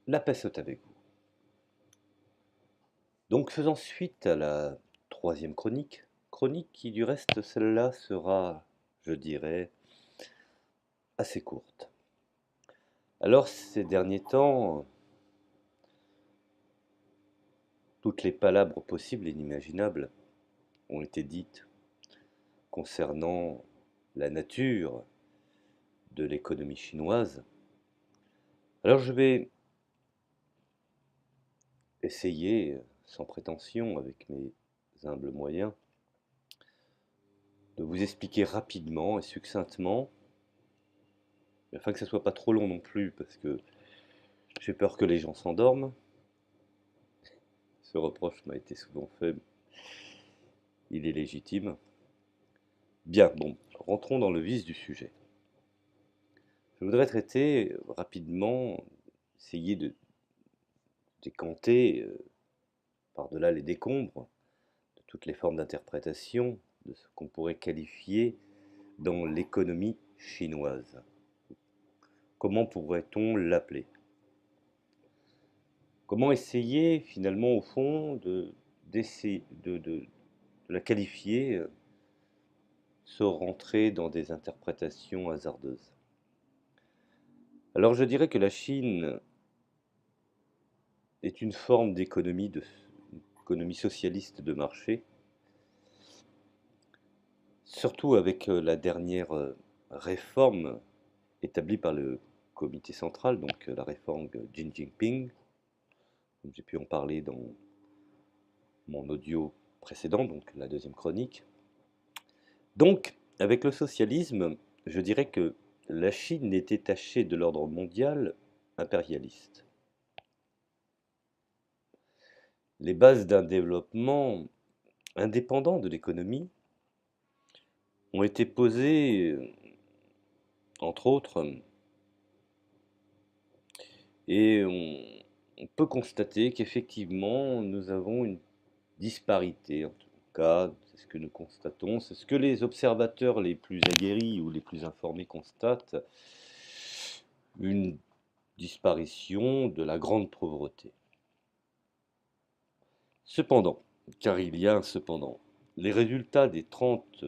La paix soit avec vous. Donc faisant suite à la troisième chronique qui du reste celle-là sera, je dirais, assez courte. Alors ces derniers temps, toutes les palabres possibles et inimaginables ont été dites concernant la nature de l'économie chinoise. Alors je vais essayer, sans prétention, avec mes humbles moyens, de vous expliquer rapidement et succinctement, afin que ça soit pas trop long non plus, parce que j'ai peur que les gens s'endorment. Ce reproche m'a été souvent fait, il est légitime. Bien, bon, rentrons dans le vif du sujet. Je voudrais traiter rapidement, essayer de décanter par-delà les décombres de toutes les formes d'interprétation de ce qu'on pourrait qualifier dans l'économie chinoise. Comment pourrait-on l'appeler? Comment essayer finalement au fond d'essayer de la qualifier sans rentrer dans des interprétations hasardeuses? Alors je dirais que la Chine est une forme d'économie économie socialiste de marché, surtout avec la dernière réforme établie par le comité central, donc la réforme Xi Jinping, comme j'ai pu en parler dans mon audio précédent, donc la deuxième chronique. Donc, avec le socialisme, je dirais que la Chine est détachée de l'ordre mondial impérialiste. Les bases d'un développement indépendant de l'économie ont été posées, entre autres, et on peut constater qu'effectivement, nous avons une disparité, en tout cas, c'est ce que nous constatons, c'est ce que les observateurs les plus aguerris ou les plus informés constatent, une disparition de la grande pauvreté. Cependant, car il y a un cependant, les résultats des 30,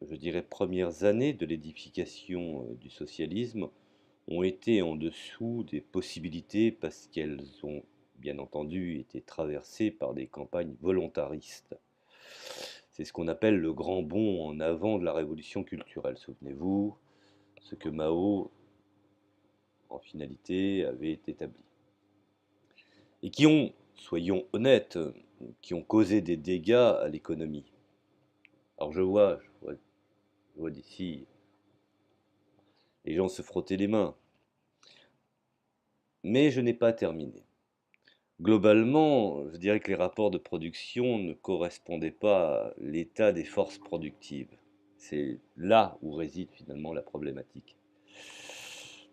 je dirais, premières années de l'édification du socialisme ont été en dessous des possibilités parce qu'elles ont bien entendu été traversées par des campagnes volontaristes. C'est ce qu'on appelle le grand bond en avant de la révolution culturelle. Souvenez-vous, ce que Mao, en finalité, avait établi. Et qui ont, soyons honnêtes, qui ont causé des dégâts à l'économie. Alors je vois d'ici les gens se frotter les mains. Mais je n'ai pas terminé. Globalement, je dirais que les rapports de production ne correspondaient pas à l'état des forces productives. C'est là où réside finalement la problématique.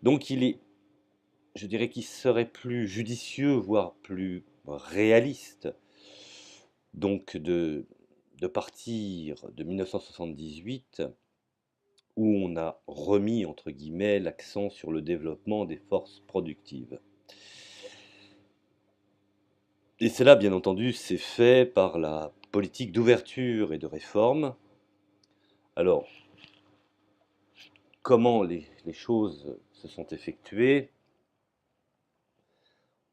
Donc je dirais qu'il serait plus judicieux, voire plus réaliste, donc de partir de 1978, où on a remis, entre guillemets, l'accent sur le développement des forces productives. Et cela, bien entendu, c'est fait par la politique d'ouverture et de réforme. Alors, comment les choses se sont effectuées?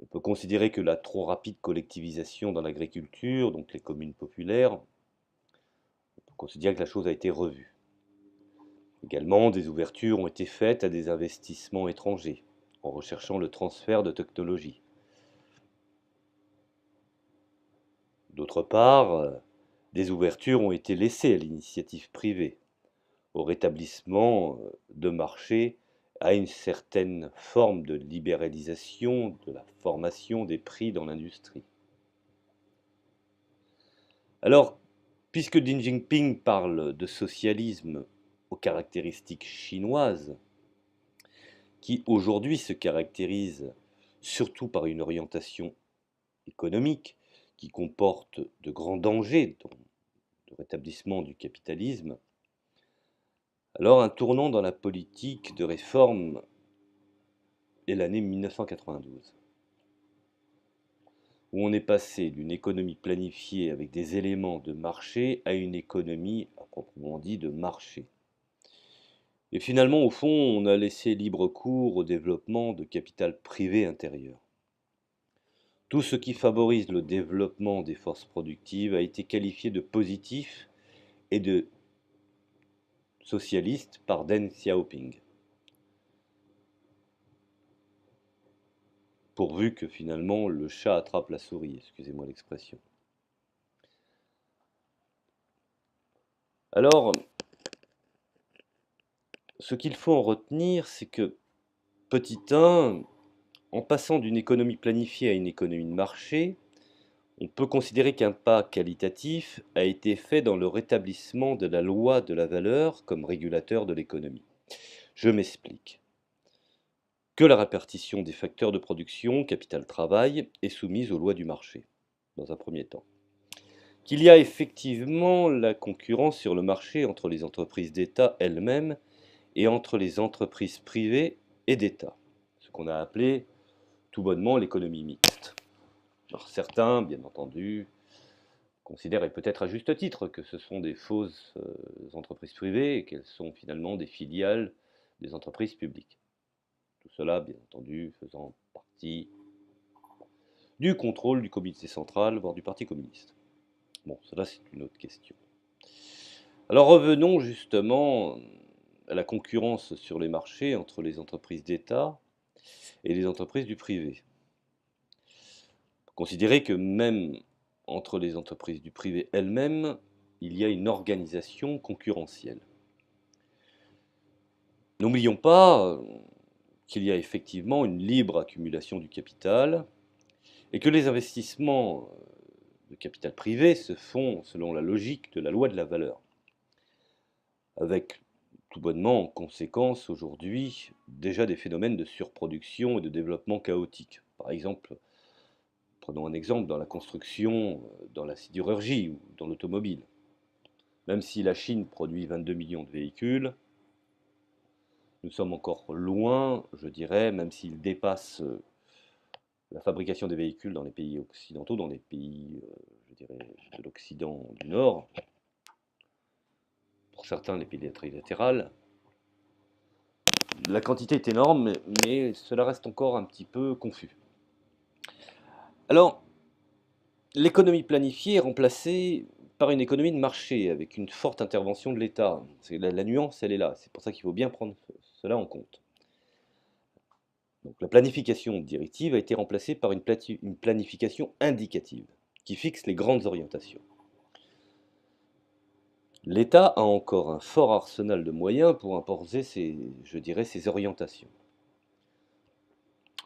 On peut considérer que la trop rapide collectivisation dans l'agriculture, donc les communes populaires, on peut considérer que la chose a été revue. Également, des ouvertures ont été faites à des investissements étrangers, en recherchant le transfert de technologies. D'autre part, des ouvertures ont été laissées à l'initiative privée, au rétablissement de marché, à une certaine forme de libéralisation de la formation des prix dans l'industrie. Alors, puisque Xi Jinping parle de socialisme aux caractéristiques chinoises, qui aujourd'hui se caractérise surtout par une orientation économique qui comporte de grands dangers dans le rétablissement du capitalisme, alors un tournant dans la politique de réforme est l'année 1992. où on est passé d'une économie planifiée avec des éléments de marché à une économie à proprement dit de marché. Et finalement, au fond, on a laissé libre cours au développement de capital privé intérieur. Tout ce qui favorise le développement des forces productives a été qualifié de positif et de socialiste par Deng Xiaoping, pourvu que finalement le chat attrape la souris, excusez-moi l'expression. Alors, ce qu'il faut en retenir, c'est que petit 1, en passant d'une économie planifiée à une économie de marché, on peut considérer qu'un pas qualitatif a été fait dans le rétablissement de la loi de la valeur comme régulateur de l'économie. Je m'explique. Que la répartition des facteurs de production, capital-travail, est soumise aux lois du marché, dans un premier temps. Qu'il y a effectivement la concurrence sur le marché entre les entreprises d'État elles-mêmes et entre les entreprises privées et d'État, ce qu'on a appelé tout bonnement l'économie mixte. Alors certains, bien entendu, considèrent, et peut-être à juste titre, que ce sont des fausses entreprises privées et qu'elles sont finalement des filiales des entreprises publiques. Tout cela, bien entendu, faisant partie du contrôle du comité central, voire du Parti communiste. Bon, cela c'est une autre question. Alors revenons justement à la concurrence sur les marchés entre les entreprises d'État et les entreprises du privé. Considérez que même entre les entreprises du privé elles-mêmes, il y a une organisation concurrentielle. N'oublions pas qu'il y a effectivement une libre accumulation du capital et que les investissements de capital privé se font selon la logique de la loi de la valeur, avec tout bonnement en conséquence aujourd'hui déjà des phénomènes de surproduction et de développement chaotique. Par exemple, prenons un exemple dans la construction, dans la sidérurgie ou dans l'automobile. Même si la Chine produit 22 millions de véhicules, nous sommes encore loin, je dirais, même s'il dépasse la fabrication des véhicules dans les pays occidentaux, dans les pays, je dirais, de l'Occident du Nord, pour certains les pays trilatérales. La quantité est énorme, mais cela reste encore un petit peu confus. Alors, l'économie planifiée est remplacée par une économie de marché, avec une forte intervention de l'État. La nuance, elle est là. C'est pour ça qu'il faut bien prendre cela en compte. Donc, la planification directive a été remplacée par une planification indicative, qui fixe les grandes orientations. L'État a encore un fort arsenal de moyens pour imposer ses orientations.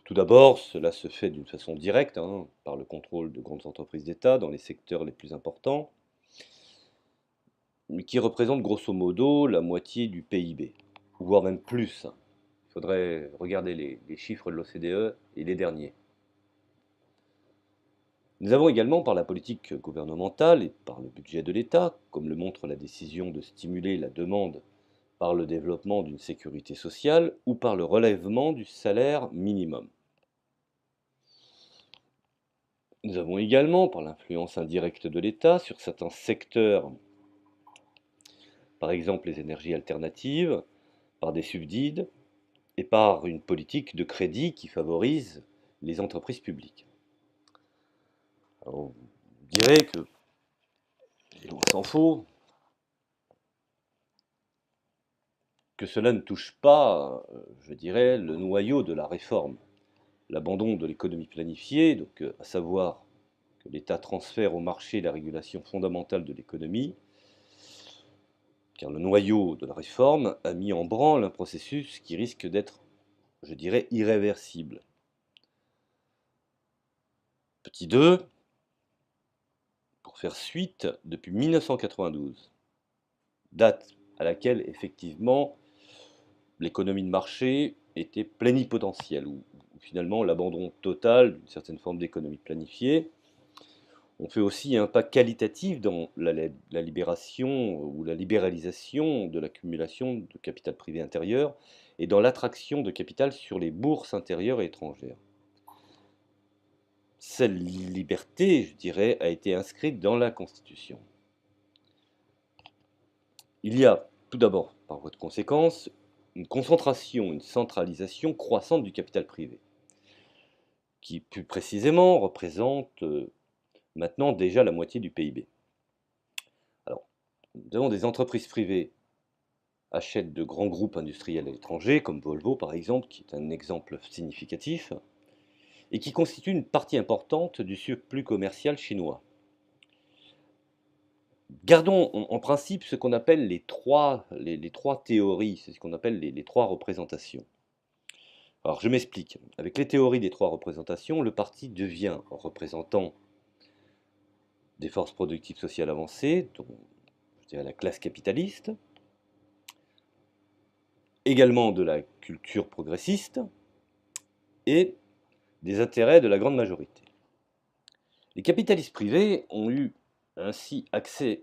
Tout d'abord, cela se fait d'une façon directe, par le contrôle de grandes entreprises d'État dans les secteurs les plus importants, mais qui représentent grosso modo la moitié du PIB, voire même plus. Il faudrait regarder les chiffres de l'OCDE et les derniers. Nous avons également, par la politique gouvernementale et par le budget de l'État, comme le montre la décision de stimuler la demande par le développement d'une sécurité sociale ou par le relèvement du salaire minimum. Nous avons également, par l'influence indirecte de l'État sur certains secteurs, par exemple les énergies alternatives, par des subsides et par une politique de crédit qui favorise les entreprises publiques. Alors, on dirait que, et loin s'en faut, que cela ne touche pas, je dirais, le noyau de la réforme. L'abandon de l'économie planifiée, donc à savoir que l'État transfère au marché la régulation fondamentale de l'économie, car le noyau de la réforme a mis en branle un processus qui risque d'être, je dirais, irréversible. Petit 2, pour faire suite, depuis 1992, date à laquelle effectivement l'économie de marché était plénipotentielle, ou finalement l'abandon total d'une certaine forme d'économie planifiée. On fait aussi un pas qualitatif dans la libération ou la libéralisation de l'accumulation de capital privé intérieur et dans l'attraction de capital sur les bourses intérieures et étrangères. cette liberté, je dirais, a été inscrite dans la Constitution. Il y a tout d'abord, par voie de conséquence, une concentration, une centralisation croissante du capital privé, qui plus précisément représente maintenant déjà la moitié du PIB. Alors, nous avons des entreprises privées achètent de grands groupes industriels à l'étranger, comme Volvo par exemple, qui est un exemple significatif, et qui constitue une partie importante du surplus commercial chinois. Gardons en principe ce qu'on appelle les trois théories, c'est ce qu'on appelle les trois représentations. Alors je m'explique. Avec les théories des trois représentations, le parti devient représentant des forces productives sociales avancées, dont je dirais la classe capitaliste, également de la culture progressiste et des intérêts de la grande majorité. Les capitalistes privés ont eu ainsi accès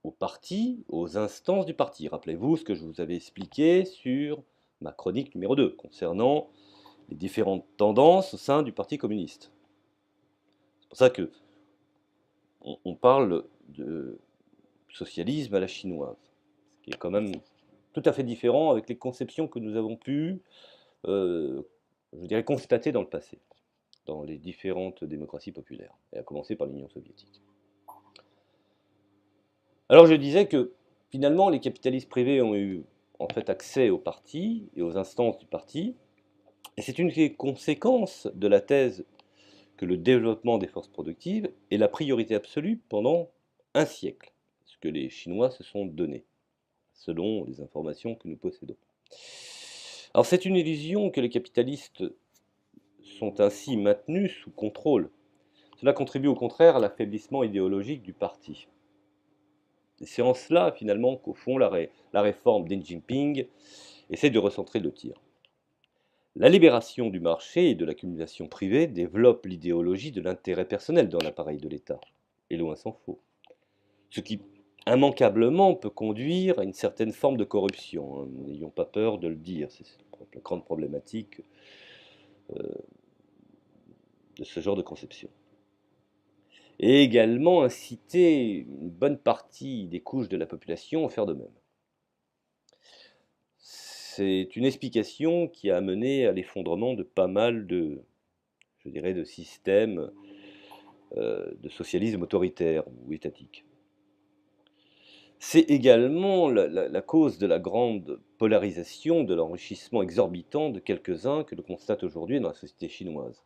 au parti, aux instances du parti. Rappelez-vous ce que je vous avais expliqué sur ma chronique numéro 2 concernant les différentes tendances au sein du Parti communiste. C'est pour ça que on parle de socialisme à la chinoise, ce qui est quand même tout à fait différent avec les conceptions que nous avons pu, je dirais, constater dans le passé, dans les différentes démocraties populaires, et à commencer par l'Union soviétique. Alors je disais que finalement les capitalistes privés ont eu en fait accès au parti et aux instances du parti, et c'est une des conséquences de la thèse que le développement des forces productives est la priorité absolue pendant un siècle, ce que les Chinois se sont donné, selon les informations que nous possédons. Alors c'est une illusion que les capitalistes sont ainsi maintenus sous contrôle. Cela contribue au contraire à l'affaiblissement idéologique du parti. Et c'est en cela finalement qu'au fond la réforme Deng Xiaoping essaie de recentrer le tir. La libération du marché et de l'accumulation privée développe l'idéologie de l'intérêt personnel dans l'appareil de l'État, et loin s'en faut. Ce qui, immanquablement, peut conduire à une certaine forme de corruption. Hein. N'ayons pas peur de le dire, c'est la grande problématique de ce genre de conception. Et également inciter une bonne partie des couches de la population à faire de même. C'est une explication qui a amené à l'effondrement de pas mal de, je dirais, de systèmes de socialisme autoritaire ou étatique. C'est également la cause de la grande polarisation, de l'enrichissement exorbitant de quelques-uns que l'on constate aujourd'hui dans la société chinoise.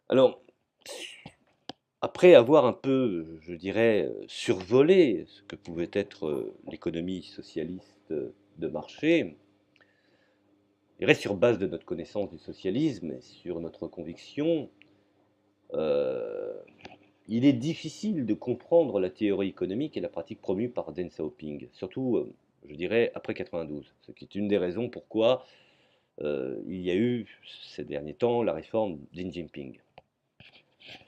Alors, après avoir un peu, je dirais, survolé ce que pouvait être l'économie socialiste de marché, je dirais sur base de notre connaissance du socialisme et sur notre conviction, il est difficile de comprendre la théorie économique et la pratique promue par Deng Xiaoping, surtout, je dirais, après 92, ce qui est une des raisons pourquoi il y a eu ces derniers temps la réforme Deng Xiaoping.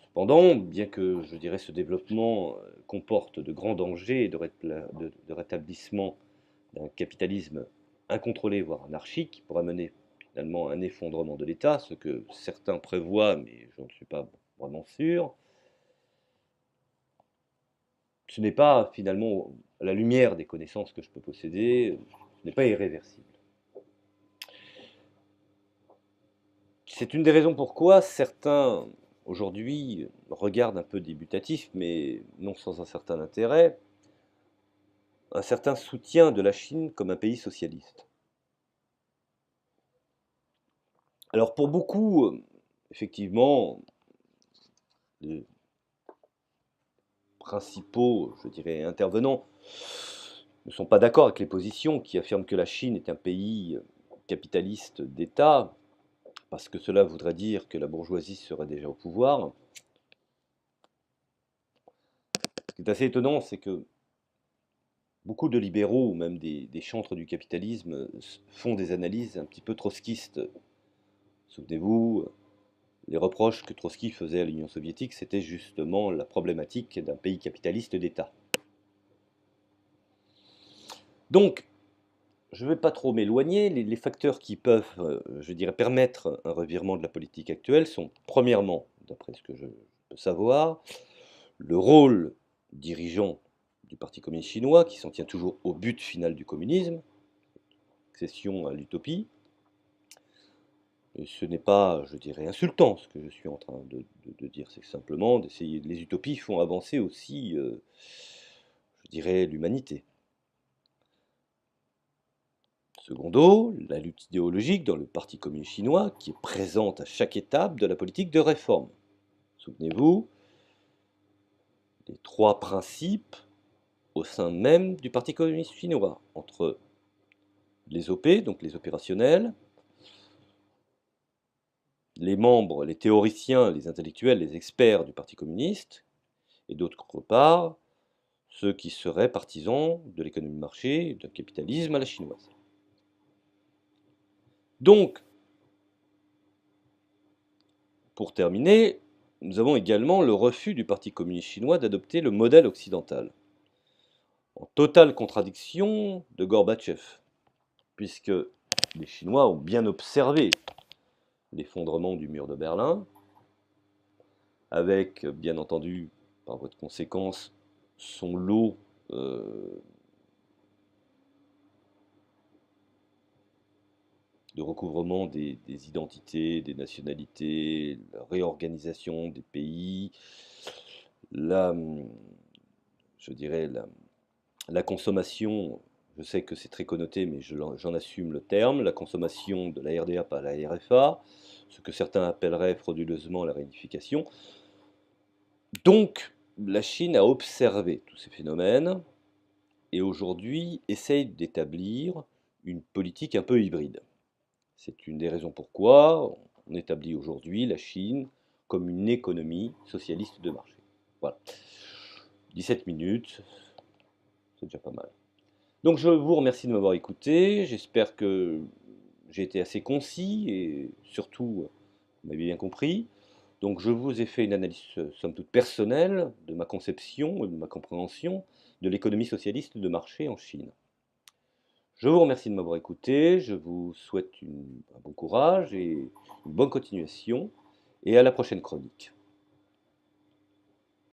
Cependant, bien que, je dirais, ce développement comporte de grands dangers de rétablissement d'un capitalisme incontrôlé, voire anarchique, qui pourrait mener finalement à un effondrement de l'État, ce que certains prévoient, mais je ne suis pas vraiment sûr, ce n'est pas finalement, à la lumière des connaissances que je peux posséder, ce n'est pas irréversible. C'est une des raisons pourquoi certains, aujourd'hui, regardent un peu dubitatif, mais non sans un certain intérêt, un certain soutien de la Chine comme un pays socialiste. Alors pour beaucoup, effectivement, les principaux, je dirais, intervenants ne sont pas d'accord avec les positions qui affirment que la Chine est un pays capitaliste d'État, parce que cela voudrait dire que la bourgeoisie serait déjà au pouvoir. Ce qui est assez étonnant, c'est que beaucoup de libéraux, ou même des chantres du capitalisme, font des analyses un petit peu trotskistes. Souvenez-vous, les reproches que Trotsky faisait à l'Union soviétique, c'était justement la problématique d'un pays capitaliste d'État. Donc, je ne vais pas trop m'éloigner. Les facteurs qui peuvent, je dirais, permettre un revirement de la politique actuelle sont, premièrement, d'après ce que je peux savoir, le rôle dirigeant du Parti communiste chinois, qui s'en tient toujours au but final du communisme, accession à l'utopie. Et ce n'est pas, je dirais, insultant ce que je suis en train de dire, c'est simplement d'essayer. Les utopies font avancer aussi, je dirais, l'humanité. Secondo, la lutte idéologique dans le Parti communiste chinois qui est présente à chaque étape de la politique de réforme. Souvenez-vous, les trois principes au sein même du Parti communiste chinois, entre les OP, donc les opérationnels, les membres, les théoriciens, les intellectuels, les experts du Parti communiste, et d'autre part, ceux qui seraient partisans de l'économie de marché, d'un capitalisme à la chinoise. Donc, pour terminer, nous avons également le refus du Parti communiste chinois d'adopter le modèle occidental, en totale contradiction de Gorbatchev, puisque les Chinois ont bien observé l'effondrement du mur de Berlin, avec, bien entendu, par voie de conséquence, son lot de recouvrement des identités, des nationalités, la réorganisation des pays, la, je dirais, la consommation, je sais que c'est très connoté, mais j'en assume le terme, la consommation de la RDA par la RFA, ce que certains appelleraient frauduleusement la réunification. Donc, la Chine a observé tous ces phénomènes et aujourd'hui essaye d'établir une politique un peu hybride. C'est une des raisons pourquoi on établit aujourd'hui la Chine comme une économie socialiste de marché. Voilà. 17 minutes, c'est déjà pas mal. Donc je vous remercie de m'avoir écouté, j'espère que j'ai été assez concis et surtout, vous m'avez bien compris. Donc je vous ai fait une analyse somme toute personnelle de ma conception et de ma compréhension de l'économie socialiste de marché en Chine. Je vous remercie de m'avoir écouté, je vous souhaite un bon courage et une bonne continuation, et à la prochaine chronique.